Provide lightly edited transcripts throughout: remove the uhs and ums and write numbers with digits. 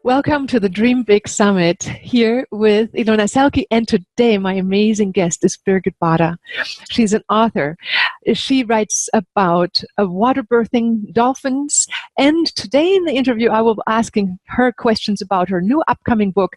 Welcome to the Dream Big Summit here with Ilona Selke, and today my amazing guest is Birgit Baader. She's an author. She writes about water birthing, dolphins, and today in the interview I will be asking her questions about her new upcoming book,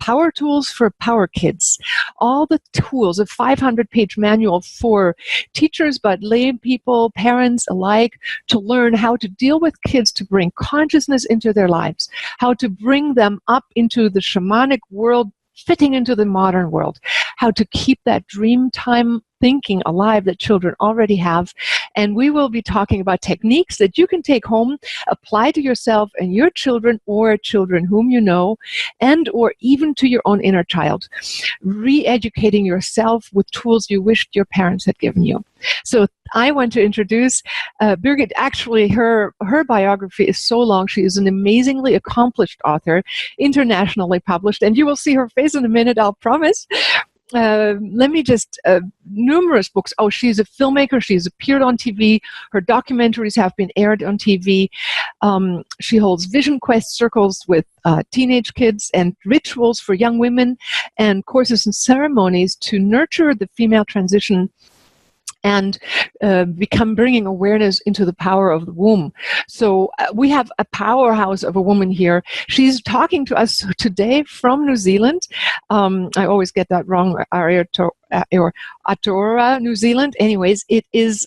Power Tools for Power Kids. All the tools, a 500-page manual for teachers, but lay people, parents alike, to learn how to deal with kids, to bring consciousness into their lives, how to bring them up into the shamanic world, fitting into the modern world, how to keep that dream time thinking alive that children already have. And we will be talking about techniques that you can take home, apply to yourself and your children or children whom you know, and or even to your own inner child, re-educating yourself with tools you wished your parents had given you. So I want to introduce Birgit. Actually, her biography is so long. She is an amazingly accomplished author, internationally published, and you will see her face in a minute, I'll promise. Numerous books. Oh, she's a filmmaker. She's appeared on TV. Her documentaries have been aired on TV. She holds vision quest circles with teenage kids and rituals for young women and courses and ceremonies to nurture the female transition and bringing awareness into the power of the womb. So we have a powerhouse of a woman here. She's talking to us today from New Zealand. I always get that wrong, Aotearoa, New Zealand. Anyways, it is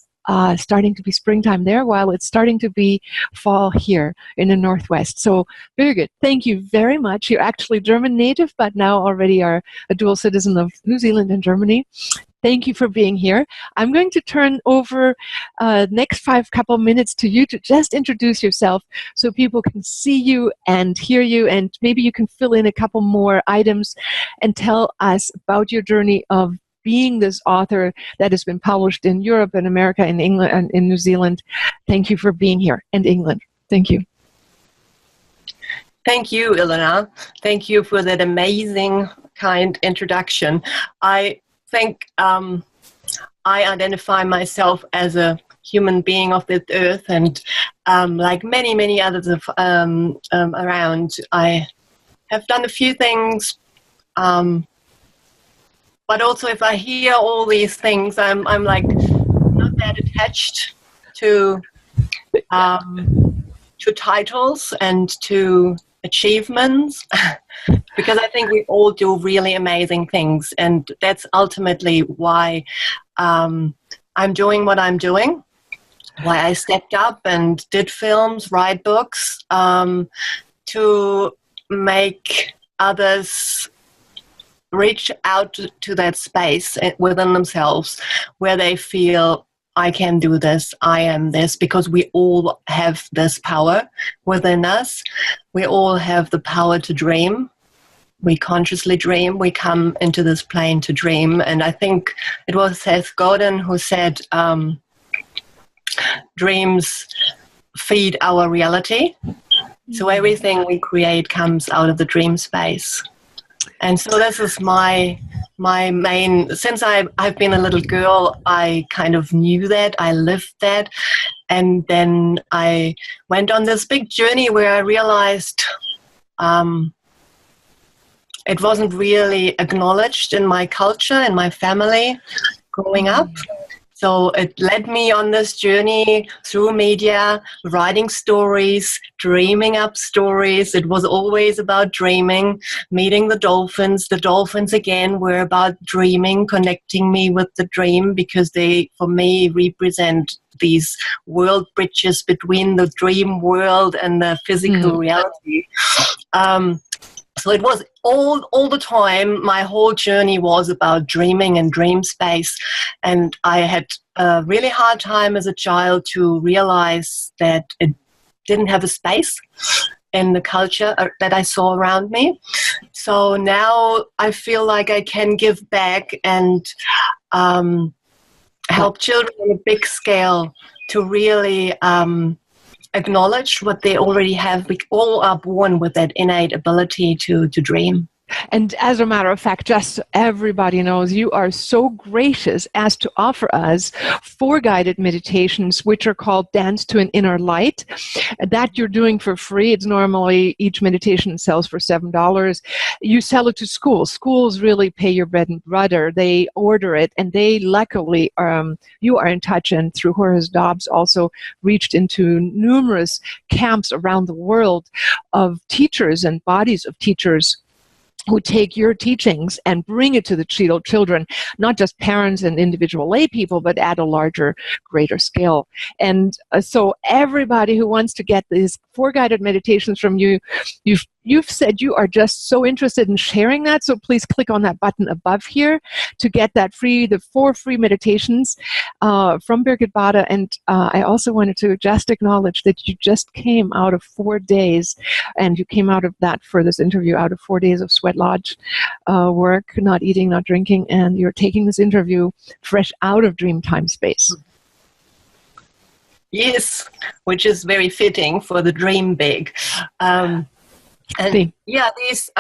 starting to be springtime there, while it's starting to be fall here in the Northwest. So, Birgit, thank you very much. You're actually German native, but now already are a dual citizen of New Zealand and Germany. Thank you for being here. I'm going to turn over next couple minutes to you to just introduce yourself so people can see you and hear you, and maybe you can fill in a couple more items and tell us about your journey of being this author that has been published in Europe and America and England and in New Zealand. Thank you for being here, and England. Thank you. Thank you, Ilona. Thank you for that amazing, kind introduction. I think I identify myself as a human being of this earth, and like many others around, I have done a few things, but also if I hear all these things, I'm like not that attached to titles and to achievements, because I think we all do really amazing things, and that's ultimately why I'm doing what I'm doing, why I stepped up and did films, write books, to make others reach out to that space within themselves where they feel, I can do this, I am this, because we all have this power within us. We all have the power to dream. We consciously dream. We come into this plane to dream. And I think it was Seth Godin who said, dreams feed our reality. So everything we create comes out of the dream space. And so this is my main, since I've been a little girl, I kind of knew that, I lived that. And then I went on this big journey where I realized it wasn't really acknowledged in my culture, in my family growing up. So it led me on this journey through media, writing stories, dreaming up stories. It was always about dreaming, meeting the dolphins. The dolphins, again, were about dreaming, connecting me with the dream, because they, for me, represent these world bridges between the dream world and the physical reality. So it was all the time, my whole journey was about dreaming and dream space. And I had a really hard time as a child to realize that it didn't have a space in the culture that I saw around me. So now I feel like I can give back and help children on a big scale to really acknowledge what they already have. We all are born with that innate ability to dream. And as a matter of fact, just so everybody knows, you are so gracious as to offer us 4 guided meditations, which are called Dance to an Inner Light, that you're doing for free. It's normally each meditation sells for $7. You sell it to schools. Schools really pay your bread and butter. They order it, and they luckily, you are in touch, and through Horace Dobbs also reached into numerous camps around the world of teachers and bodies of teachers who take your teachings and bring it to the children, not just parents and individual lay people, but at a larger, greater scale. And so everybody who wants to get these 4 guided meditations from you, you've said you are just so interested in sharing that. So please click on that button above here to get that the 4 free meditations from Birgit Baader. And I also wanted to just acknowledge that you just came out of 4 days, and you came out of that for this interview out of 4 days of Sweat Lodge work, not eating, not drinking, and you're taking this interview fresh out of dream time space. Yes, which is very fitting for the dream big. And yeah, these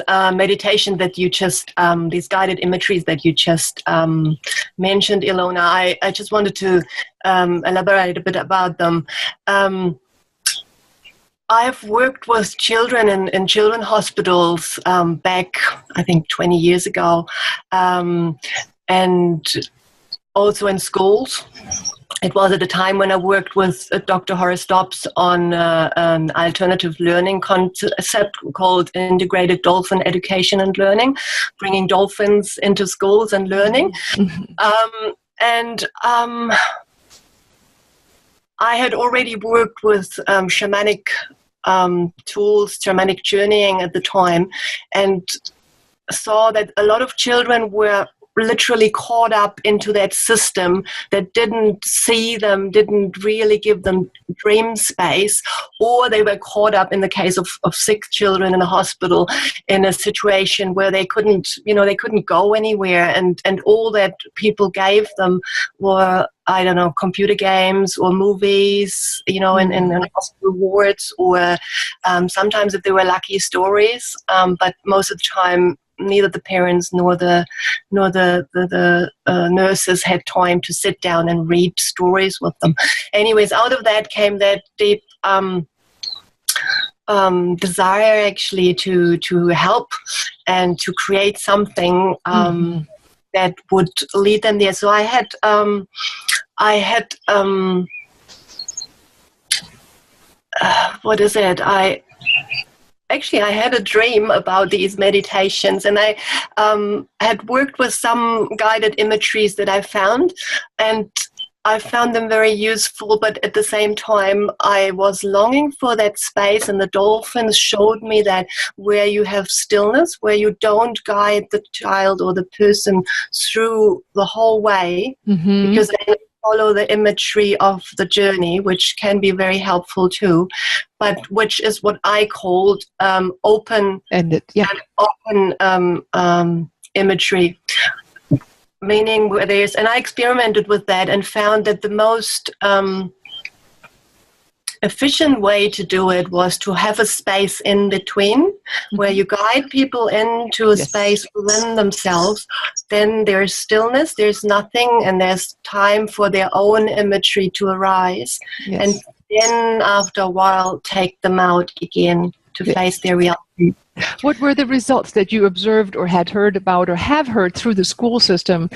meditation that you just, these guided imageries that you just mentioned, Ilona, I just wanted to elaborate a bit about them. I've worked with children in children's hospitals back, I think, 20 years ago, and also in schools. It was at a time when I worked with Dr. Horace Dobbs on an alternative learning concept called Integrated Dolphin Education and Learning, bringing dolphins into schools and learning. I had already worked with shamanic tools, shamanic journeying at the time, and saw that a lot of children were literally caught up into that system that didn't see them, didn't really give them dream space, or they were caught up, in the case of sick children in a hospital, in a situation where they couldn't go anywhere, and all that people gave them were, I don't know, computer games or movies, in hospital wards, or sometimes, if they were lucky, stories, but most of the time neither the parents nor the nurses had time to sit down and read stories with them. Anyways, out of that came that deep desire, actually, to help and to create something that would lead them there. So I had what is it? Actually, I had a dream about these meditations, and I had worked with some guided imageries that I found, and I found them very useful, but at the same time, I was longing for that space, and the dolphins showed me that where you have stillness, where you don't guide the child or the person through the whole way, because they follow the imagery of the journey, which can be very helpful too, but which is what I called open-ended, open imagery, meaning where there's, and I experimented with that and found that the most efficient way to do it was to have a space in between where you guide people into a space within themselves. Then there's stillness, there's nothing, and there's time for their own imagery to arise. And then after a while, take them out again to face their reality. What were the results that you observed or had heard about or have heard through the school system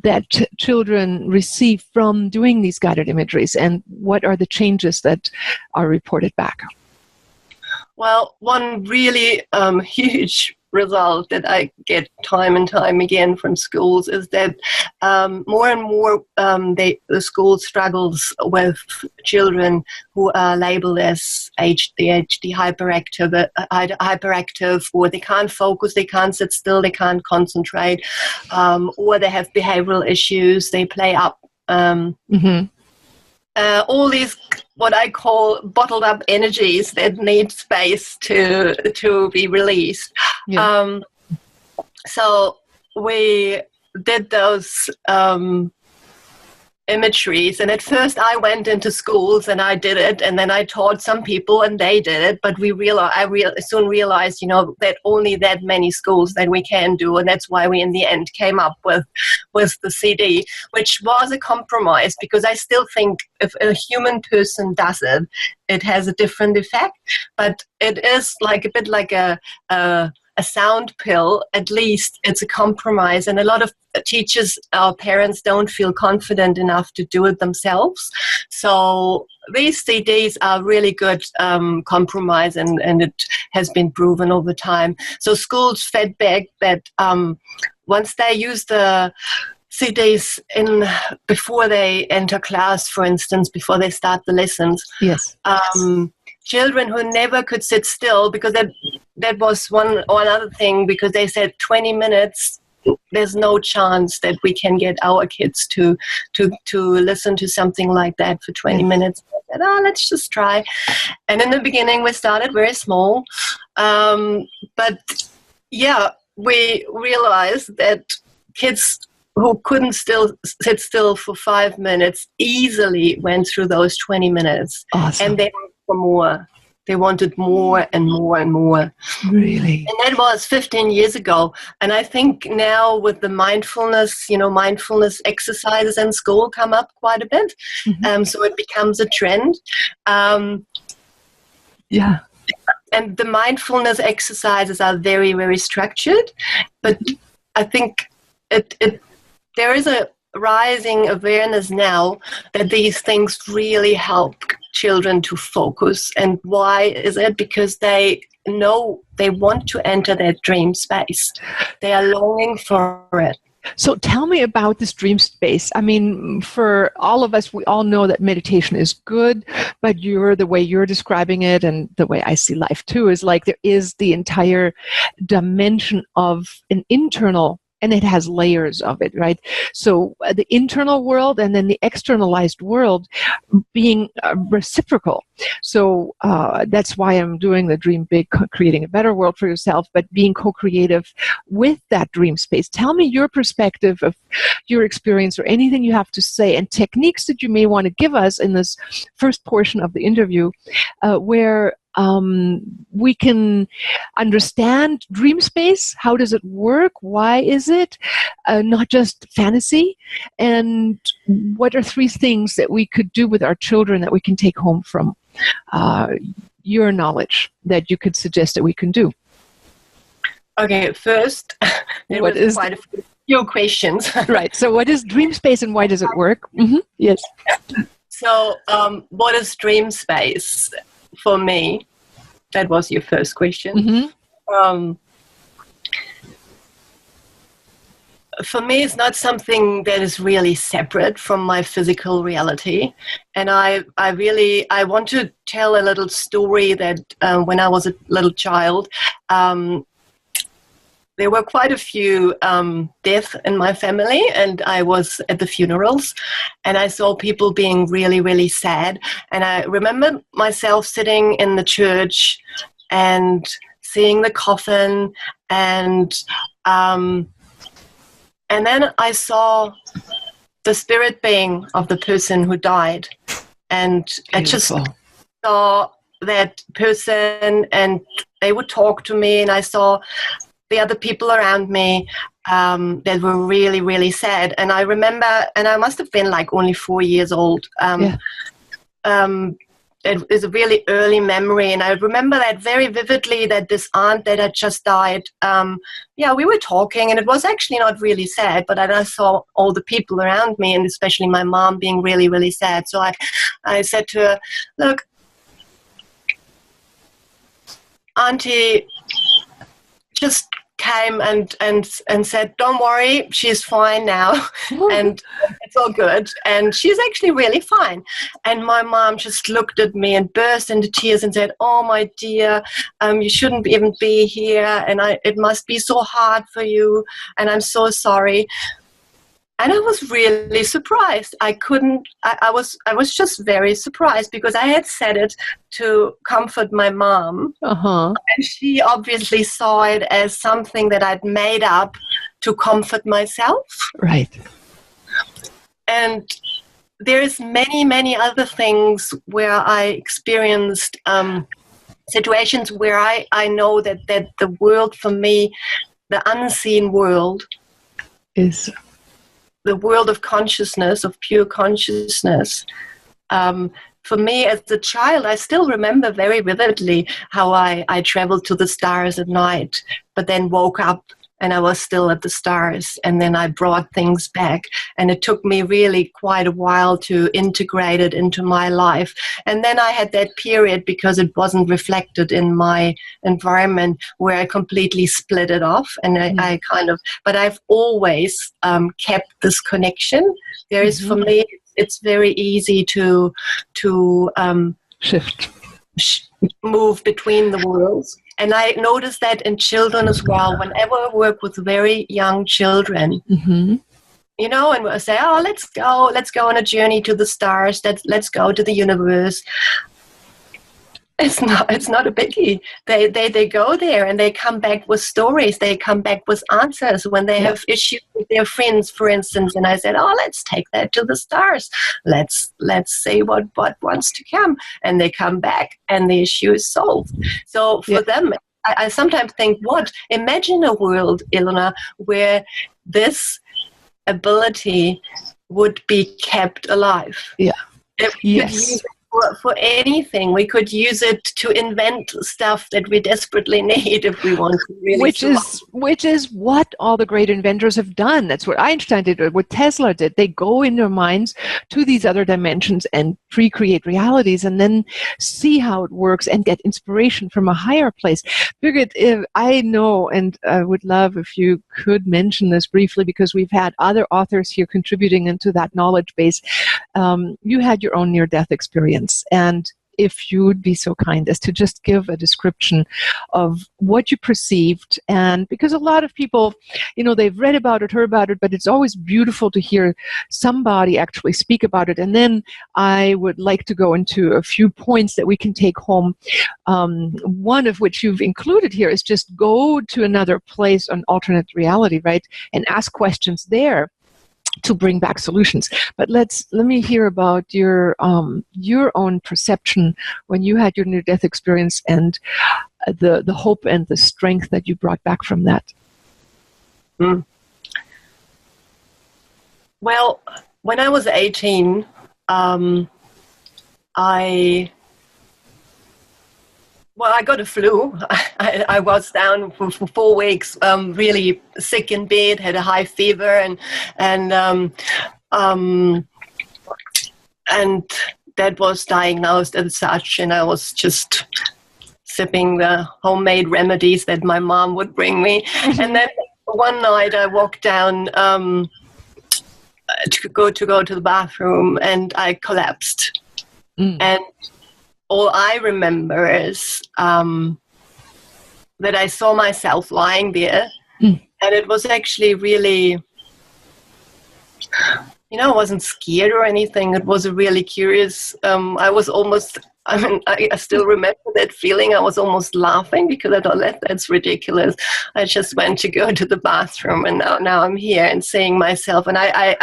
that children receive from doing these guided imageries, and what are the changes that are reported back? Well, one really huge result that I get time and time again from schools is that more and more the school struggles with children who are labeled as ADHD hyperactive, or they can't focus, they can't sit still, they can't concentrate, or they have behavioral issues, they play up. All these, what I call bottled up energies that need space to be released. So we did those imageries. And at first I went into schools and I did it, and then I taught some people and they did it. But I soon realized, that only that many schools that we can do. And that's why we in the end came up with the CD, which was a compromise, because I still think if a human person does it, it has a different effect. But it is like a bit like a sound pill. At least it's a compromise, and a lot of teachers or parents don't feel confident enough to do it themselves. So these CDs are really good compromise, and it has been proven over time. So schools fed back that once they use the CDs before they enter class, for instance, before they start the lessons. Yes. Children who never could sit still, because that was one other thing, because they said 20 minutes, there's no chance that we can get our kids to listen to something like that for 20 minutes. I said, let's just try. And in the beginning, we started very small. But yeah, we realized that kids who couldn't sit still for 5 minutes easily went through those 20 minutes. Awesome. And they asked for more. They wanted more and more and more. Really? And that was 15 years ago. And I think now with the mindfulness exercises in school come up quite a bit. Mm-hmm. So it becomes a trend. Yeah. And the mindfulness exercises are very, very structured. But I think there is a rising awareness now that these things really help children to focus. And why is it? Because they know they want to enter that dream space. They are longing for it. So tell me about this dream space. I mean, for all of us, we all know that meditation is good, but the way you're describing it, and the way I see life too, is like there is the entire dimension of an internal, and it has layers of it, right? So the internal world and then the externalized world being reciprocal. So that's why I'm doing the Dream Big, Creating a Better World for Yourself, but being co-creative with that dream space. Tell me your perspective of your experience, or anything you have to say, and techniques that you may want to give us in this first portion of the interview, where we can understand dream space. How does it work? Why is it not just fantasy? And what are 3 things that we could do with our children that we can take home from your knowledge that you could suggest that we can do? Okay, first, there was quite a few questions. Right. So what is dream space and why does it work? Mm-hmm. Yes. So what is dream space? For me, that was your first question. Mm-hmm. For me, it's not something that is really separate from my physical reality. And I want to tell a little story that when I was a little child, there were quite a few deaths in my family, and I was at the funerals, and I saw people being really, really sad. And I remember myself sitting in the church and seeing the coffin, and then I saw the spirit being of the person who died, and Beautiful. I just saw that person, and they would talk to me, and I saw the other people around me that were really, really sad. And I remember, and I must have been like only 4 years old. It is a really early memory. And I remember that very vividly, that this aunt that had just died, we were talking, and it was actually not really sad, but I saw all the people around me, and especially my mom, being really, really sad. So I said to her, look, Auntie just came and said, don't worry, she's fine now, and it's all good, and she's actually really fine. And my mom just looked at me and burst into tears and said, oh, my dear, you shouldn't even be here, and it must be so hard for you, and I'm so sorry. And I was really surprised. I was just very surprised, because I had said it to comfort my mom. Uh-huh. And she obviously saw it as something that I'd made up to comfort myself. Right. And there's many other things where I experienced situations where I know that the world for me, the unseen world, is the world of consciousness, of pure consciousness. For me as a child, I still remember very vividly how I traveled to the stars at night, but then woke up and I was still at the stars, and then I brought things back, and it took me really quite a while to integrate it into my life. And then I had that period, because it wasn't reflected in my environment, where I completely split it off, and I kind of, but I've always kept this connection. There is, for me, it's very easy to shift, move between the worlds. And I notice that in children as well. Whenever I work with very young children, you know, and we'll say, oh, let's go on a journey to the stars. Let's go to the universe. It's not a biggie. They go there and they come back with stories. They come back with answers when they have issues with their friends, for instance. And I said, oh, let's take that to the stars. Let's see what wants to come. And they come back and the issue is solved. So for them, I sometimes think, imagine a world, Ilona, where this ability would be kept alive. Yeah. Yes. For anything, we could use it to invent stuff that we desperately need if we want to really. Which is what all the great inventors have done. That's what Einstein did, what Tesla did. They go in their minds to these other dimensions and pre-create realities, and then see how it works and get inspiration from a higher place. Birgit, I know, and I would love if you could mention this briefly, because we've had other authors here contributing into that knowledge base. You had your own near-death experience. And if you would be so kind as to just give a description of what you perceived. And because a lot of people, you know, they've read about it, heard about it, but it's always beautiful to hear somebody actually speak about it. And then I would like to go into a few points that we can take home. One of which you've included here is just go to another place, an alternate reality, right? And ask questions there to bring back solutions. But let me hear about your own perception when you had your near-death experience, and the hope and the strength that you brought back from that. Well, when I was 18, I got a flu. I was down for 4 weeks, really sick in bed, had a high fever, and that was diagnosed as such. And I was just sipping the homemade remedies that my mom would bring me. And then one night I walked down to go to the bathroom, and I collapsed. And all I remember is that I saw myself lying there, and it was actually really, you know, I wasn't scared or anything. It was a really curious, I was almost, I still remember that feeling. I was almost laughing because I thought that's ridiculous. I just went to go to the bathroom, and now I'm here and seeing myself. And I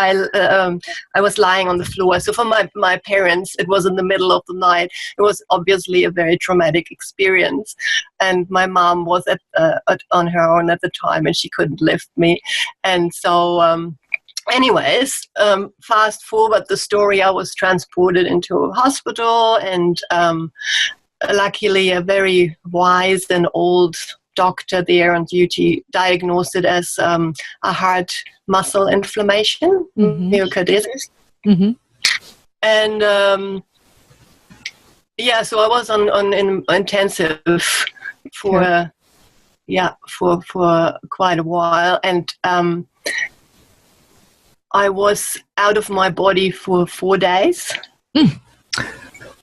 was lying on the floor. So for my parents, it was in the middle of the night. It was obviously a very traumatic experience. And my mom was on her own at the time, and she couldn't lift me. And so anyways, fast forward the story, I was transported into a hospital, and luckily a very wise and old doctor there on duty diagnosed it as a heart muscle inflammation, myocarditis. And so I was on intensive for quite a while, and I was out of my body for 4 days.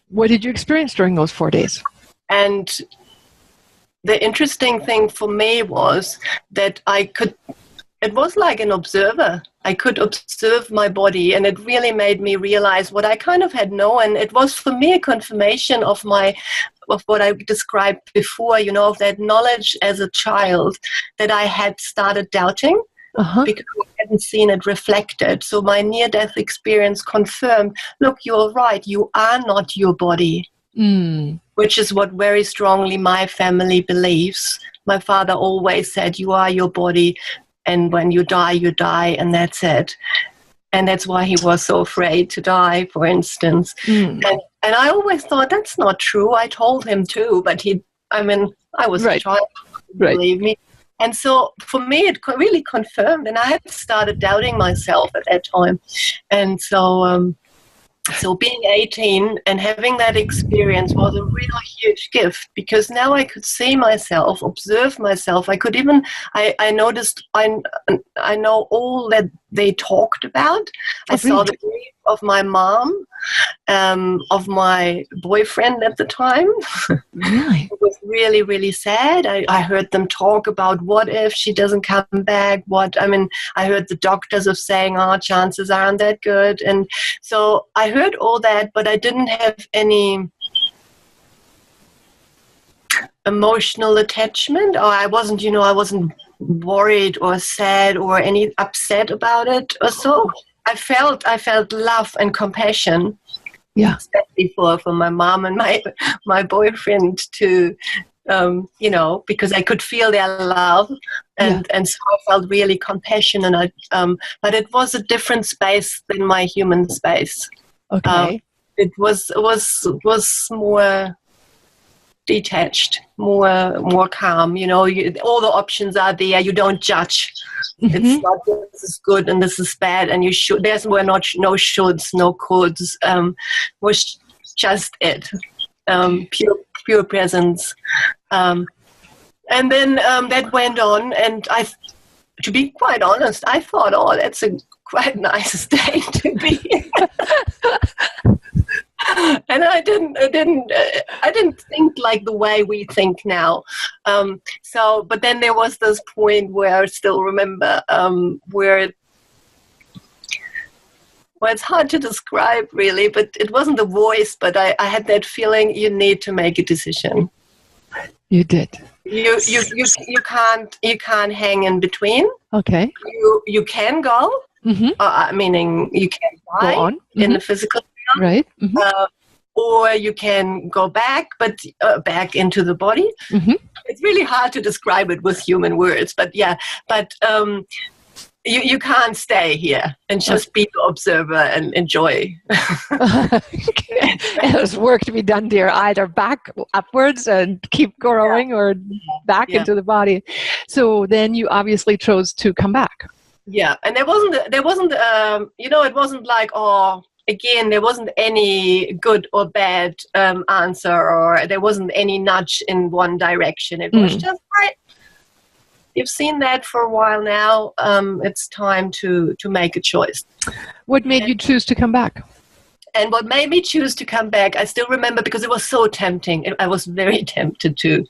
What did you experience during those 4 days? And the interesting thing for me was that it was like an observer. I could observe my body, and it really made me realize what I kind of had known. It was for me a confirmation of what I described before, you know, of that knowledge as a child that I had started doubting. because I hadn't seen it reflected. So my near-death experience confirmed, look, you're right, you are not your body, which is what very strongly my family believes. My father always said, you are your body, and when you die, and that's it. And that's why he was so afraid to die, for instance. And I always thought, that's not true. I told him too, but I was a child, believe me. And so for me, it really confirmed, and I had started doubting myself at that time. And so being 18 and having that experience was a real huge gift, because now I could see myself, observe myself. I could even, I noticed, I know all that they talked about. I saw the grief of my mom, of my boyfriend at the time. Really? It was really, really sad. I heard them talk about what if she doesn't come back, I heard the doctors of saying, chances aren't that good. And so I heard all that, but I didn't have any emotional attachment, or I wasn't worried or sad or any upset about it or so. I felt love and compassion, especially for my mom and my boyfriend too, because I could feel their love, and so I felt really compassion, and but it was a different space than my human space. Okay, it was more detached, more calm. All the options are there. You don't judge. It's not this is good and this is bad, and you should. There's no shoulds, no coulds. Was just it, pure presence. And then that went on, and to be quite honest, I thought, that's a quite nice state to be in. And I didn't think like the way we think now. But then there was this point where I still remember, where it's hard to describe really, but it wasn't a voice, but I had that feeling, you need to make a decision. You did. You can't hang in between. Okay. You can go, meaning you can die go on. in the physical. Right. Or you can go back, but back into the body. It's really hard to describe it with human words, but you can't stay here and just be the observer and enjoy. There's work to be done, dear. Either back upwards and keep growing, or back into the body. So then you obviously chose to come back. Yeah, and there wasn't. It wasn't like, again, there wasn't any good or bad answer, or there wasn't any nudge in one direction. It was just, right, you've seen that for a while now. It's time to make a choice. What made you choose to come back? And what made me choose to come back, I still remember, because it was so tempting. I was very tempted to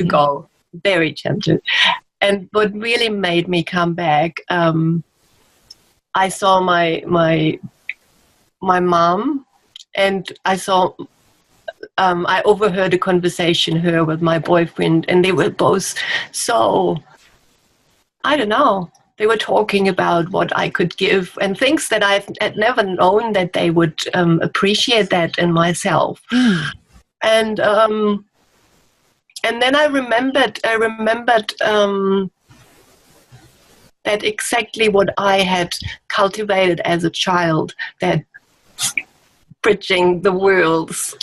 go, very tempted. And what really made me come back, I saw my mom, and I overheard a conversation her with my boyfriend, and they were both so, I don't know, they were talking about what I could give and things that I had never known that they would appreciate that in myself. And then I remembered that exactly what I had cultivated as a child, that bridging the worlds,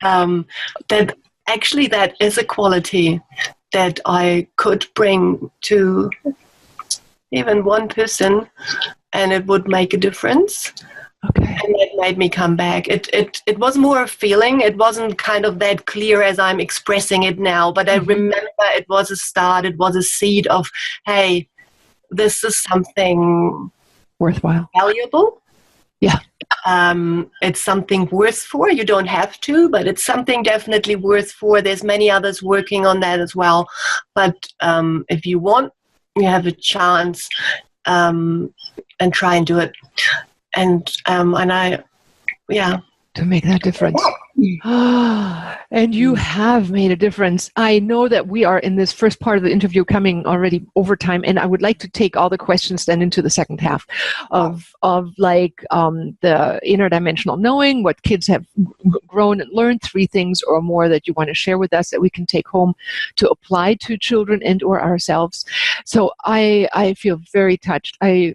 that actually that is a quality that I could bring to even one person, and it would make a difference. Okay. And that made me come back. It was more a feeling. It wasn't kind of that clear as I'm expressing it now, but I remember it was a start. It was a seed of, hey, this is something worthwhile, valuable. Yeah. It's something worth for. You don't have to, but it's something definitely worth for. There's many others working on that as well. But if you want, you have a chance, and try and do it. And I, to make that difference. And you have made a difference. I know that we are in this first part of the interview coming already over time, and I would like to take all the questions then into the second half of the interdimensional knowing, what kids have grown and learned, 3 things or more that you want to share with us that we can take home to apply to children and or ourselves. So I feel very touched. I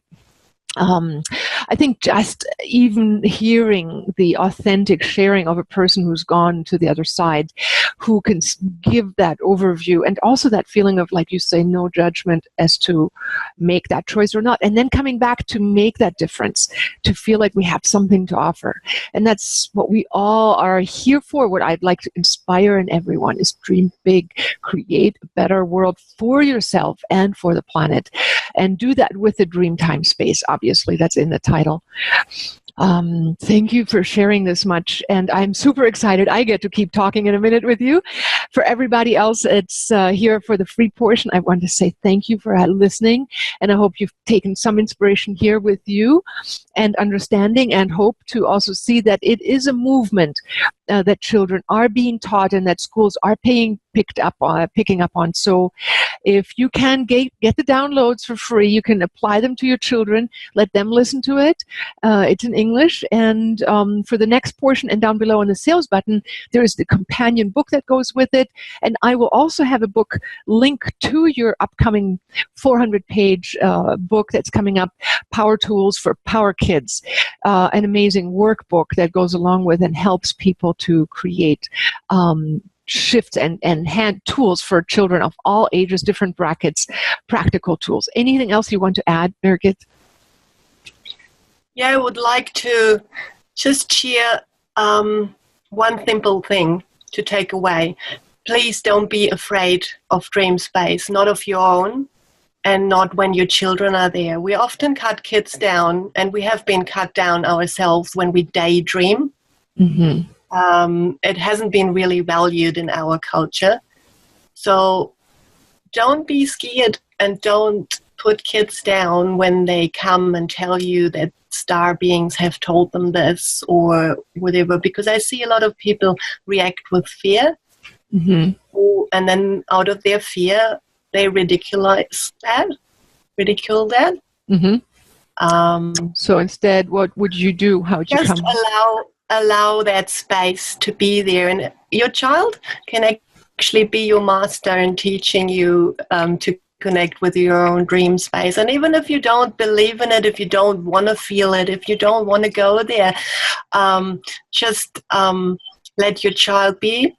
think just even hearing the authentic sharing of a person who's gone to the other side, who can give that overview, and also that feeling of, like you say, no judgment as to make that choice or not, and then coming back to make that difference, to feel like we have something to offer. And that's what we all are here for. What I'd like to inspire in everyone is dream big, create a better world for yourself and for the planet, and do that with the dream time space. Obviously, that's in the title. Thank you for sharing this much, and I'm super excited. I get to keep talking in a minute with you. For everybody else, it's here for the free portion. I want to say thank you for listening, and I hope you've taken some inspiration here with you and understanding, and hope to also see that it is a movement that children are being taught and that schools are picking up on. So if you can get the downloads for free, you can apply them to your children, let them listen to it. It's in English, and for the next portion and down below on the sales button, there is the companion book that goes with it. And I will also have a book link to your upcoming 400-page book that's coming up, Power Tools for Power Kids, an amazing workbook that goes along with and helps people to create shifts and hand tools for children of all ages, different brackets, practical tools. Anything else you want to add, Birgit? Yeah, I would like to just share one simple thing to take away. Please don't be afraid of dream space, not of your own, and not when your children are there. We often cut kids down, and we have been cut down ourselves when we daydream. Mm-hmm. It hasn't been really valued in our culture. So don't be scared, and don't put kids down when they come and tell you that star beings have told them this or whatever, because I see a lot of people react with fear. Mm-hmm. And then out of their fear, they ridicule that. Mm-hmm. So instead, what would you do? How would you just allow that space to be there, and your child can actually be your master in teaching you to connect with your own dream space. And even if you don't believe in it, if you don't want to feel it, if you don't want to go there, just let your child be.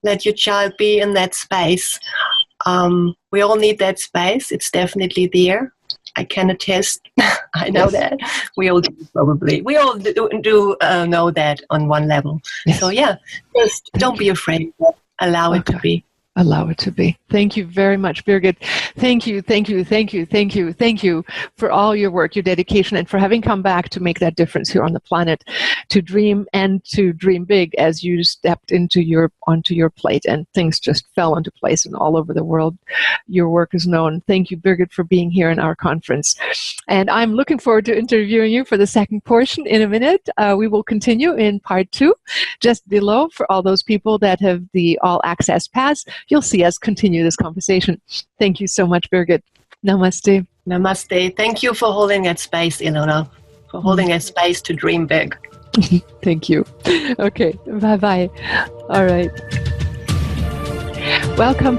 Let your child be in that space. We all need that space. It's definitely there. I can attest. I know that. We all do, probably. We all do know that on one level. Yes. So yeah, just don't be afraid. Allow it to be. Allow it to be. Thank you very much, Birgit. Thank you for all your work, your dedication, and for having come back to make that difference here on the planet, to dream and to dream big as you stepped onto your plate and things just fell into place, and all over the world your work is known. Thank you, Birgit, for being here in our conference. And I'm looking forward to interviewing you for the second portion in a minute. We will continue in part 2. Just below, for all those people that have the all access pass, you'll see us continue this conversation. Thank you so much, Birgit. Namaste. Namaste. Thank you for holding that space, Ilona, for holding that space to dream big. Thank you. Okay, bye-bye. All right. Welcome.